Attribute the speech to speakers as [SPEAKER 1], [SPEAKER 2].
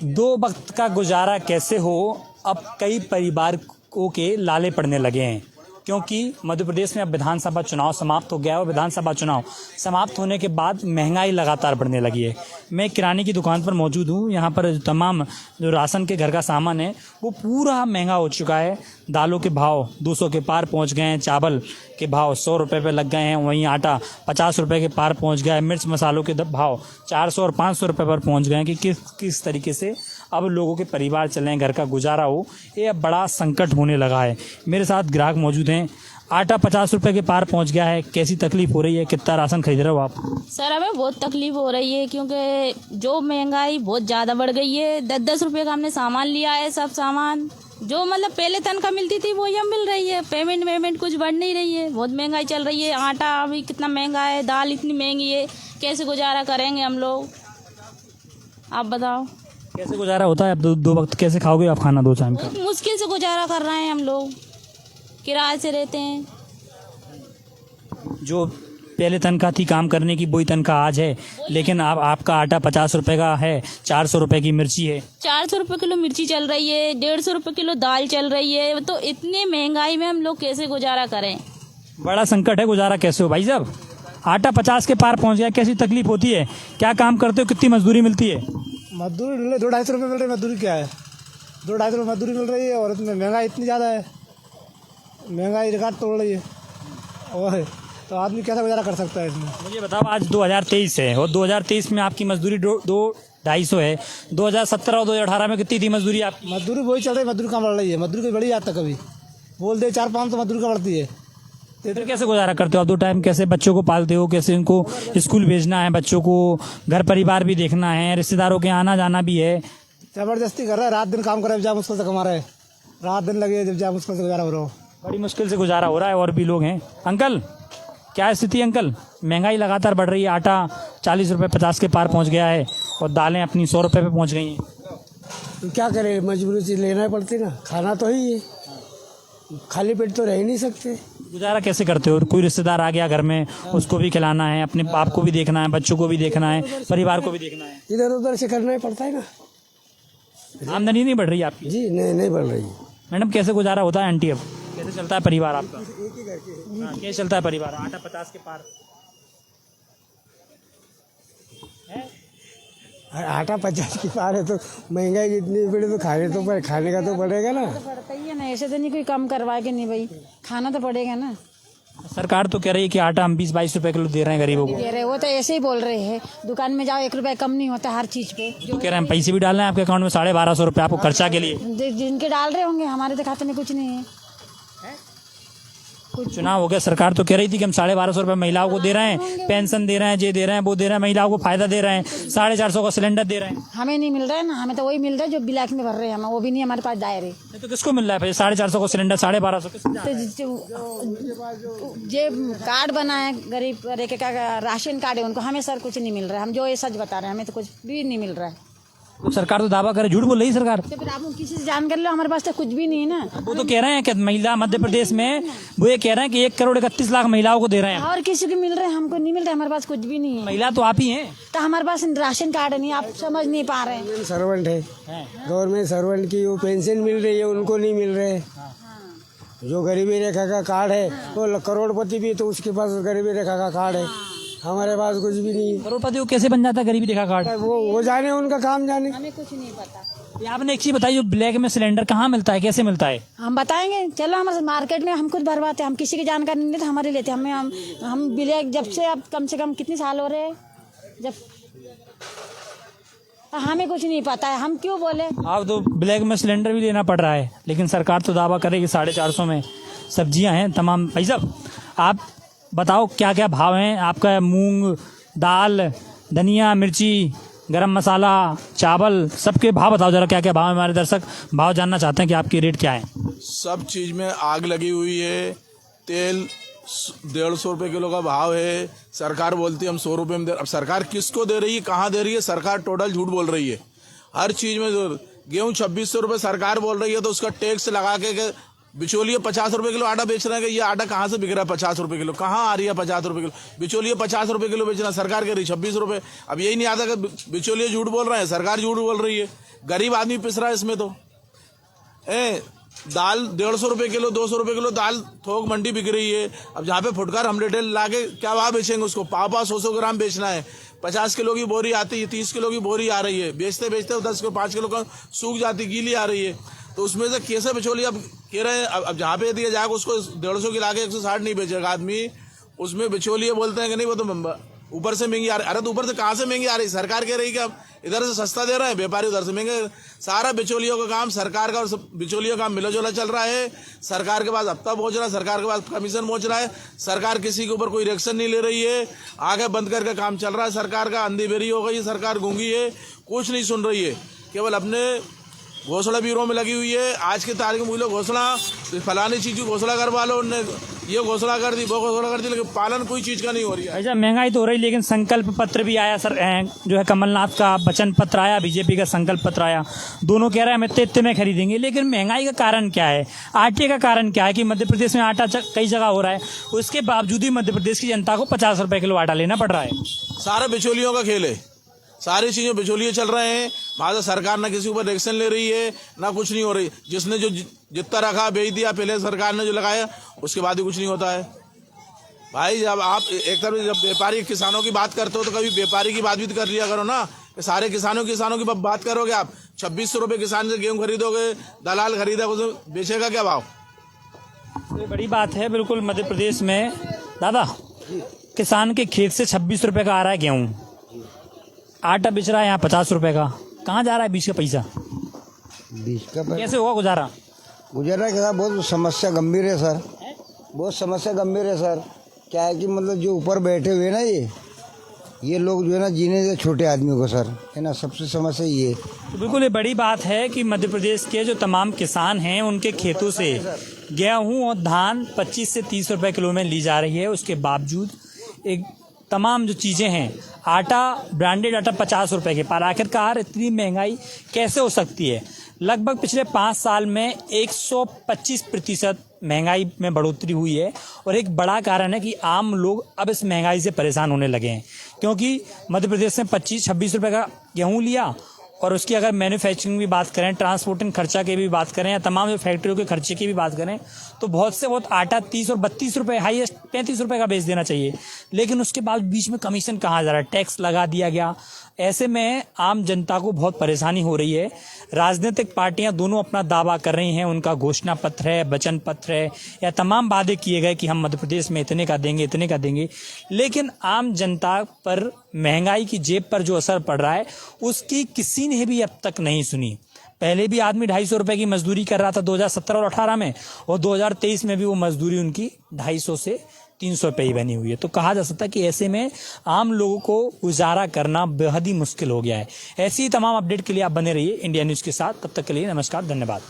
[SPEAKER 1] दो वक्त का गुजारा कैसे हो, अब कई परिवारों के लाले पड़ने लगे हैं, क्योंकि मध्य प्रदेश में अब विधानसभा चुनाव समाप्त हो गया है और विधानसभा चुनाव समाप्त होने के बाद महंगाई लगातार बढ़ने लगी है। मैं किराने की दुकान पर मौजूद हूँ। यहाँ पर तमाम जो राशन के घर का सामान है वो पूरा महंगा हो चुका है। दालों के भाव 200 के पार पहुँच गए हैं, चावल के भाव 100 रुपये पे लग गए हैं, वहीं आटा 50 रुपये के पार पहुँच गया है, मिर्च मसालों के भाव 400 और 500 रुपये पर पहुँच गए हैं कि किस तरीके से अब लोगों के परिवार चलें, घर का गुजारा हो, ये अब बड़ा संकट होने लगा है। मेरे साथ ग्राहक मौजूद हैं। आटा 50 रुपये के पार पहुंच गया है, कैसी तकलीफ हो रही है? कितना राशन खरीद रहे हो आप?
[SPEAKER 2] सर हमें बहुत तकलीफ हो रही है, क्योंकि जो महंगाई बहुत ज़्यादा बढ़ गई है। 10-10 रुपये का हमने सामान लिया है। सब सामान जो मतलब पहले तनख्वाह मिलती थी वो अब मिल रही है। पेमेंट कुछ बढ़ नहीं रही है। बहुत महंगाई चल रही है। आटा अभी कितना महंगा है, दाल इतनी महंगी है, कैसे गुजारा करेंगे हम लोग? आप बताओ
[SPEAKER 1] कैसे गुजारा होता है? अब दो वक्त कैसे खाओगे आप खाना, 2 टाइम का?
[SPEAKER 2] बहुत मुश्किल से गुजारा कर रहे हैं हम लोग, किराए से रहते हैं।
[SPEAKER 1] जो पहले तनख्वाह थी काम करने की, वही तनख्वाह आज है, लेकिन आपका आटा 50 रुपये का है, 400 रुपये की मिर्ची है,
[SPEAKER 2] 400 रुपये किलो मिर्ची चल रही है, 150 रुपये किलो दाल चल रही है। तो इतने महंगाई में हम लोग कैसे गुजारा करें?
[SPEAKER 1] बड़ा संकट है। गुजारा कैसे हो भाई साहब? आटा 50 के पार पहुंच गया, कैसी तकलीफ होती है? क्या काम करते हो? कितनी मजदूरी मिलती है?
[SPEAKER 3] मजदूरी 200-250 रुपये मिल रही है। मजदूरी क्या है? 200-250 रुपये मजदूरी मिल रही है और इसमें महंगाई इतनी ज़्यादा है। महंगाई रिकॉर्ड तोड़ रही है और तो आदमी कैसा गुजारा कर सकता है इसमें?
[SPEAKER 1] मुझे बताओ, आज 2023 है और 2023 में आपकी मजदूरी 200-250 है। 2017 और 2018 में कितनी थी मजदूरी आपकी?
[SPEAKER 3] मजदूरी वही चल रही है। मजदूरी कहाँ बढ़ रही है? मजदूरी कोई बढ़ी जाता कभी? बोल दे 400-500 मजदूरी का बढ़ती है।
[SPEAKER 1] फिर कैसे गुजारा करते हो आप 2 टाइम? कैसे बच्चों को पालते हो? कैसे उनको स्कूल भेजना है, बच्चों को घर परिवार भी देखना है, रिश्तेदारों के आना जाना भी है?
[SPEAKER 3] जबरदस्ती कर रहा है। रात दिन काम कर रहा है, जब मुश्किल से कमा रहा है। रात दिन लगे जब मुश्किल से गुजारा हो रहा हो।
[SPEAKER 1] बड़ी मुश्किल से गुजारा हो रहा है। और भी लोग हैं। अंकल, क्या स्थिति अंकल? महंगाई लगातार बढ़ रही है। आटा 40 रुपये 50 के पार पहुंच गया है और दालें अपनी 100 रुपये पे पहुंच गई हैं।
[SPEAKER 3] तो क्या करें? मजबूरी से लेना पड़ती ना, खाना तो ही है। खाली पेट तो रह ही नहीं सकते।
[SPEAKER 1] गुजारा कैसे करते हो? कोई रिश्तेदार आ गया घर में, उसको भी खिलाना है, अपने बाप को भी देखना है, बच्चों को भी देखना है, परिवार को भी देखना है।
[SPEAKER 3] इधर उधर से करना ही पड़ता है ना।
[SPEAKER 1] आमदनी नहीं बढ़ रही आपकी?
[SPEAKER 3] जी नहीं बढ़ रही।
[SPEAKER 1] मैडम, कैसे गुजारा होता है आंटी? अब कैसे चलता है परिवार आपका? कैसे चलता है परिवार? आटा 50 के पार है?
[SPEAKER 3] आटा 50 के पार है तो महंगाई जितनी बढ़ी तो खाने का तो पड़ेगा ना।
[SPEAKER 4] तो पड़ता ही है ना। ऐसे तो नहीं कोई कम करवा के नहीं भाई, खाना तो पड़ेगा ना।
[SPEAKER 1] सरकार तो कह रही है कि आटा हम 20-22 रुपए किलो दे रहे हैं गरीबों को।
[SPEAKER 4] दे रहे वो तो ऐसे ही बोल रहे हैं। दुकान में जाओ 1 रुपया कम नहीं होता हर चीज पे।
[SPEAKER 1] तो कह रहे हैं हम पैसे भी डाल रहे हैं आपके अकाउंट में 1250 रुपये आपको खर्चा के लिए।
[SPEAKER 4] जिनके डाल रहे होंगे, हमारे तो खाते में कुछ नहीं है।
[SPEAKER 1] चुनाव हो गया, सरकार तो कह रही थी कि हम 1250 रुपये महिलाओं को दे रहे हैं, पेंशन दे रहे हैं, ये दे रहे हैं, वो दे रहे हैं, महिलाओं को फायदा दे रहे हैं, 450 का सिलेंडर दे रहे हैं।
[SPEAKER 4] हमें नहीं मिल रहा है ना। हमें तो वही मिल रहा है जो ब्लैक में भर रहे हैं हम, वो भी नहीं हमारे पास दायरे।
[SPEAKER 1] तो किसको मिल रहा है 450 का सिलेंडर? 1250
[SPEAKER 4] जे कार्ड बना है गरीब रेखे का, राशन कार्ड है उनको, हमें सर कुछ नहीं मिल रहा है। हम जो ये सच बता रहे हैं, हमें तो कुछ भी नहीं मिल रहा है।
[SPEAKER 1] तो सरकार तो दावा करे, झूठ बोल रही सरकार।
[SPEAKER 4] तो फिर आप किसी से जान कर लो, हमारे पास तो कुछ भी नहीं है ना।
[SPEAKER 1] वो तो कह रहे हैं कि महिला मध्य प्रदेश में वो ये कह रहे हैं कि 1,31,00,000 महिलाओं को दे रहे हैं।
[SPEAKER 4] और किसी को मिल रहे हैं, हमको नहीं मिल रहा है। हमारे पास कुछ भी नहीं है।
[SPEAKER 1] महिला तो आप ही हैं।
[SPEAKER 4] तो हमारे पास राशन कार्ड नहीं, आप समझ नहीं पा रहे हैं।
[SPEAKER 3] सर्वेंट है, गवर्नमेंट सर्वेंट की वो पेंशन मिल रही है, उनको नहीं मिल रहे। जो गरीबी रेखा का कार्ड है वो करोड़पति भी, तो उसके पास गरीबी रेखा का कार्ड है। हमारे पास कुछ भी नहीं है।
[SPEAKER 1] करोड़पति को कैसे बन जाता है गरीबी रेखा कार्ड?
[SPEAKER 3] वो जाने, उनका काम जाने।
[SPEAKER 4] हमें कुछ नहीं पता।
[SPEAKER 1] ये आपने एक चीज बताई, जो ब्लैक में सिलेंडर कहाँ मिलता है, कैसे मिलता है?
[SPEAKER 4] हम बताएंगे, चलो हमारे मार्केट में हम खुद भरवाते हैं। हम किसी की जानकारी नहीं लेते, हमारे लेते हमें। हम ब्लैक जब से अब कम से कम कितने साल हो रहे हैं जब, हमें कुछ नहीं पता है। हम क्यों बोले?
[SPEAKER 1] आप तो ब्लैक में सिलेंडर भी लेना पड़ रहा है, लेकिन सरकार तो दावा करे कि 450 में सब्जियां हैं तमाम। भाई साहब, आप बताओ क्या क्या भाव हैं आपका? मूंग, दाल, धनिया, मिर्ची, गरम मसाला, चावल, सबके भाव बताओ जरा, क्या क्या भाव है? हमारे दर्शक भाव जानना चाहते हैं कि आपकी रेट क्या है।
[SPEAKER 5] सब चीज़ में आग लगी हुई है। तेल 150 रुपये किलो का भाव है। सरकार बोलती है हम 100 रुपये में दे। अब सरकार किसको दे रही है, कहाँ दे रही है? सरकार टोटल झूठ बोल रही है हर चीज़ में। गेहूँ 2600 रुपये सरकार बोल रही है, तो उसका टैक्स लगा के बिचौलिए 50 रुपए किलो आटा बेच रहे हैं कि ये आटा कहाँ से बिक रहा है 50 रुपए किलो, कहाँ आ रही है 50 रुपए किलो? बिचौलिए 50 रुपए किलो बेचना, सरकार कह रही 26 रुपए। अब यही नहीं आता कि बिचौलिए झूठ बोल रहे हैं, सरकार झूठ बोल रही है, गरीब आदमी पिस रहा है इसमें। तो दाल 150 रुपए किलो, 200 रुपए किलो दाल थोक मंडी बिक रही है। अब जहाँ पे फुटकर हम रिटेल लाके क्या भाव बेचेंगे उसको? पाव 100 ग्राम बेचना है, 50 किलो की बोरी आती है, 30 किलो की बोरी आ रही है, बेचते बेचते 10 किलो 5 किलो का सूख जाती, गीली आ रही है। तो उसमें से कैसे बिचौलिए अब कह रहे हैं? अब जहाँ पे दिया जाएगा उसको 150 की लाके 160 नहीं बेचेगा आदमी, उसमें बिचौलिए बोलते हैं कि नहीं वो तो ऊपर से महंगी आ रही। अरे तो ऊपर से कहाँ से महंगी आ रही? सरकार कह रही कि अब इधर से सस्ता दे रहे हैं, व्यापारी उधर से महंगे। सारा बिचौलियों का काम सरकार का, और बिचौलियों का काम मिला जुला चल रहा है। सरकार के पास हफ्ता पहुंच रहा है, सरकार के पास कमीशन पहुंच रहा है, सरकार किसी के ऊपर कोई रिएक्शन नहीं ले रही है। आगे बंद करके काम चल रहा है सरकार का, अंधी बेरी हो गई है सरकार, गूंगी है, कुछ नहीं सुन रही है, केवल अपने घोषणा ब्यूरो में लगी हुई है। आज की तारीख में लोग घोषणा, फलानी चीज की घोषणा करवा लो, उनने ये घोषणा कर दी, वो घोषणा कर दी, लेकिन पालन कोई चीज का नहीं हो रही है।
[SPEAKER 1] अच्छा, महंगाई तो हो रही, लेकिन संकल्प पत्र भी आया सर, जो है कमलनाथ का वचन पत्र आया, बीजेपी का संकल्प पत्र आया, दोनों कह रहे हैं हम इतने में खरीदेंगे। लेकिन महंगाई का कारण क्या है? आटे का कारण क्या है कि मध्य प्रदेश में आटा कई जगह हो रहा है, उसके बावजूद भी मध्य प्रदेश की जनता को 50 रुपए किलो आटा लेना पड़ रहा है।
[SPEAKER 5] सारा बिचौलियों का खेल है, सारी चीजें बिचौलिए चल रहे हैं। वहां से सरकार ना किसी ऊपर एक्शन ले रही है, ना कुछ नहीं हो रही। जिसने जो जितना रखा बेच दिया, पहले सरकार ने जो लगाया उसके बाद ही कुछ नहीं होता है। भाई जब आप एक तरफ जब व्यापारी किसानों की बात करते हो तो कभी व्यापारी की बात भी कर लिया करो ना। सारे किसानों की बात करोगे आप, 2600 रुपये किसान से गेहूं खरीदोगे, दलाल खरीदा उसे बेचेगा क्या भाव?
[SPEAKER 1] तो बड़ी बात है बिल्कुल। मध्य प्रदेश में दादा किसान के खेत से 26 रुपये का आ रहा है गेहूँ, आटा बिच रहा है यहाँ 50 रुपए का, कहाँ जा रहा है बीच का पैसा?
[SPEAKER 3] बीच का
[SPEAKER 1] कैसे होगा गुजारा?
[SPEAKER 3] गुजरने के साथ बहुत समस्या गंभीर है सर, बहुत समस्या गंभीर है सर। क्या है कि मतलब जो ऊपर बैठे हुए ना ये लोग जो है ना जीने से छोटे आदमियों को सर, है ना, सबसे समस्या ये है।
[SPEAKER 1] तो बिल्कुल ये बड़ी बात है कि मध्य प्रदेश के जो तमाम किसान हैं उनके खेतों से गेहूँ और धान 25 से 30 रुपए किलो में ली जा रही है। उसके बावजूद एक तमाम जो चीज़ें हैं, आटा, ब्रांडेड आटा 50 रुपए के पार। आखिरकार इतनी महंगाई कैसे हो सकती है? लगभग पिछले 5 साल में 125% महंगाई में बढ़ोतरी हुई है। और एक बड़ा कारण है कि आम लोग अब इस महंगाई से परेशान होने लगे हैं, क्योंकि मध्य प्रदेश ने 25-26 रुपए का गेहूँ लिया, और उसकी अगर मैन्युफैक्चरिंग भी बात करें, ट्रांसपोर्टिंग खर्चा की भी बात करें, या तमाम जो फैक्ट्रियों के खर्चे की भी बात करें, तो बहुत से बहुत आटा 30 और 32 रुपये, हाईएस्ट 35 रुपये का बेच देना चाहिए। लेकिन उसके बाद बीच में कमीशन कहाँ जा रहा है? टैक्स लगा दिया गया। ऐसे में आम जनता को बहुत परेशानी हो रही है। राजनीतिक पार्टियां दोनों अपना दावा कर रही हैं, उनका घोषणा पत्र है, वचन पत्र है, या तमाम वादे किए गए कि हम मध्य प्रदेश में इतने का देंगे, इतने का देंगे। लेकिन आम जनता पर महंगाई की जेब पर जो असर पड़ रहा है उसकी किसी ने भी अब तक नहीं सुनी। पहले भी आदमी 250 रुपए की मजदूरी कर रहा था 2017 और 18 में, और 2023 में भी वो मजदूरी उनकी 250 से 300 रुपये ही बनी हुई है। तो कहा जा सकता है कि ऐसे में आम लोगों को गुजारा करना बेहद ही मुश्किल हो गया है। ऐसी ही तमाम अपडेट के लिए आप बने रहिए इंडिया न्यूज़ के साथ। तब तक के लिए नमस्कार, धन्यवाद।